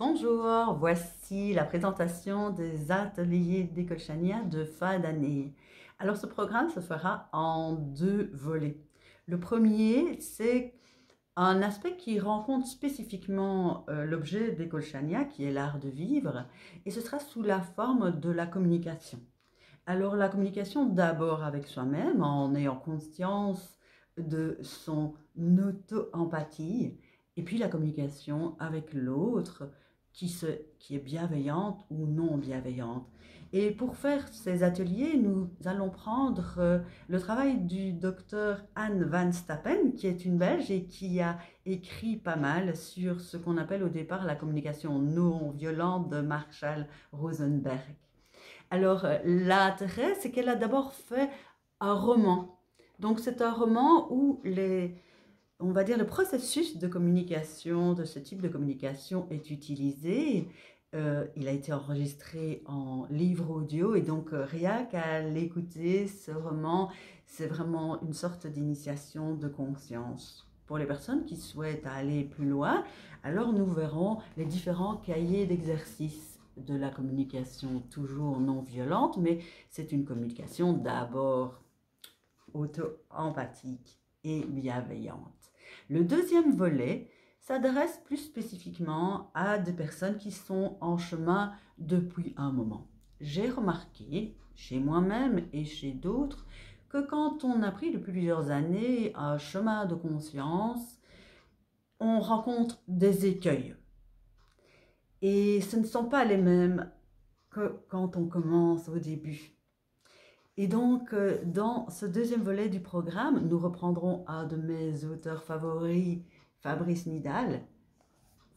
Bonjour, voici la présentation des ateliers d'École Chania de fin d'année. Alors ce programme se fera en deux volets. Le premier, c'est un aspect qui rencontre spécifiquement l'objet d'École Chania, qui est l'art de vivre, et ce sera sous la forme de la communication. Alors la communication d'abord avec soi-même, en ayant conscience de son auto-empathie, et puis la communication avec l'autre qui est bienveillante ou non bienveillante. Et pour faire ces ateliers, nous allons prendre le travail du docteur Anne Van Stappen, qui est une Belge et qui a écrit pas mal sur ce qu'on appelle au départ la communication non violente de Marshall Rosenberg. Alors, l'intérêt, c'est qu'elle a d'abord fait un roman. Donc, c'est un roman où on va dire, le processus de communication, de ce type de communication est utilisé. Il a été enregistré en livre audio et donc rien qu'à l'écouter, ce roman, c'est vraiment une sorte d'initiation de conscience. Pour les personnes qui souhaitent aller plus loin, alors nous verrons les différents cahiers d'exercices de la communication toujours non violente, mais c'est une communication d'abord auto-empathique et bienveillante. Le deuxième volet s'adresse plus spécifiquement à des personnes qui sont en chemin depuis un moment. J'ai remarqué, chez moi-même et chez d'autres, que quand on a pris depuis plusieurs années un chemin de conscience, on rencontre des écueils. Et ce ne sont pas les mêmes que quand on commence au début. Et donc, dans ce deuxième volet du programme, nous reprendrons un de mes auteurs favoris, Fabrice Midal,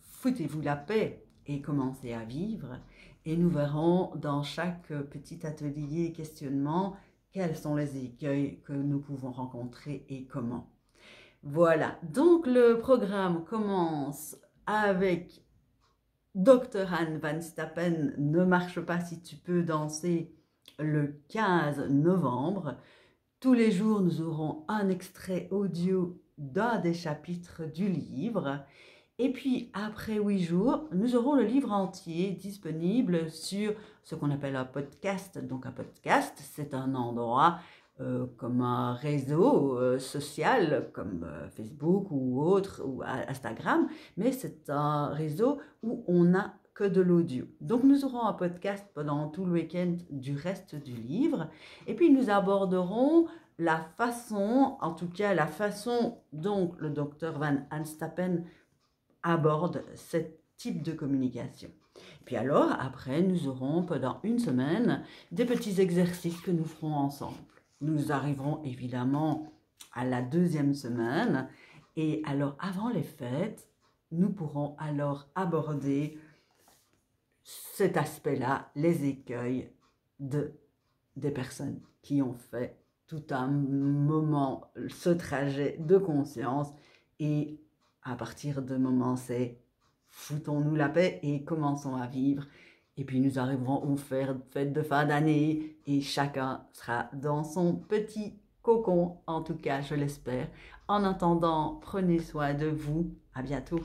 Foutez-vous la paix et commencez à vivre. Et nous verrons dans chaque petit atelier questionnement quels sont les écueils que nous pouvons rencontrer et comment. Voilà, donc le programme commence avec Dr Anne Van Stappen, Ne marche pas si tu peux danser, le 15 novembre. Tous les jours, nous aurons un extrait audio d'un des chapitres du livre. Et puis, après 8 jours, nous aurons le livre entier disponible sur ce qu'on appelle un podcast. Donc, un podcast, c'est un endroit comme un réseau social, comme Facebook ou autre, ou Instagram, mais c'est un réseau où on n'a que de l'audio. Donc, nous aurons un podcast pendant tout le week-end du reste du livre. Et puis, nous aborderons la façon, en tout cas la façon dont le docteur Van Anstappen aborde ce type de communication. Puis alors, après, nous aurons pendant une semaine des petits exercices que nous ferons ensemble. Nous arriverons évidemment à la deuxième semaine et alors avant les fêtes, nous pourrons alors aborder cet aspect-là, les écueils des personnes qui ont fait tout un moment ce trajet de conscience et à partir de moment c'est foutons-nous la paix et commençons à vivre. Et puis nous arriverons aux fêtes de fin d'année et chacun sera dans son petit cocon, en tout cas je l'espère. En attendant, prenez soin de vous. À bientôt.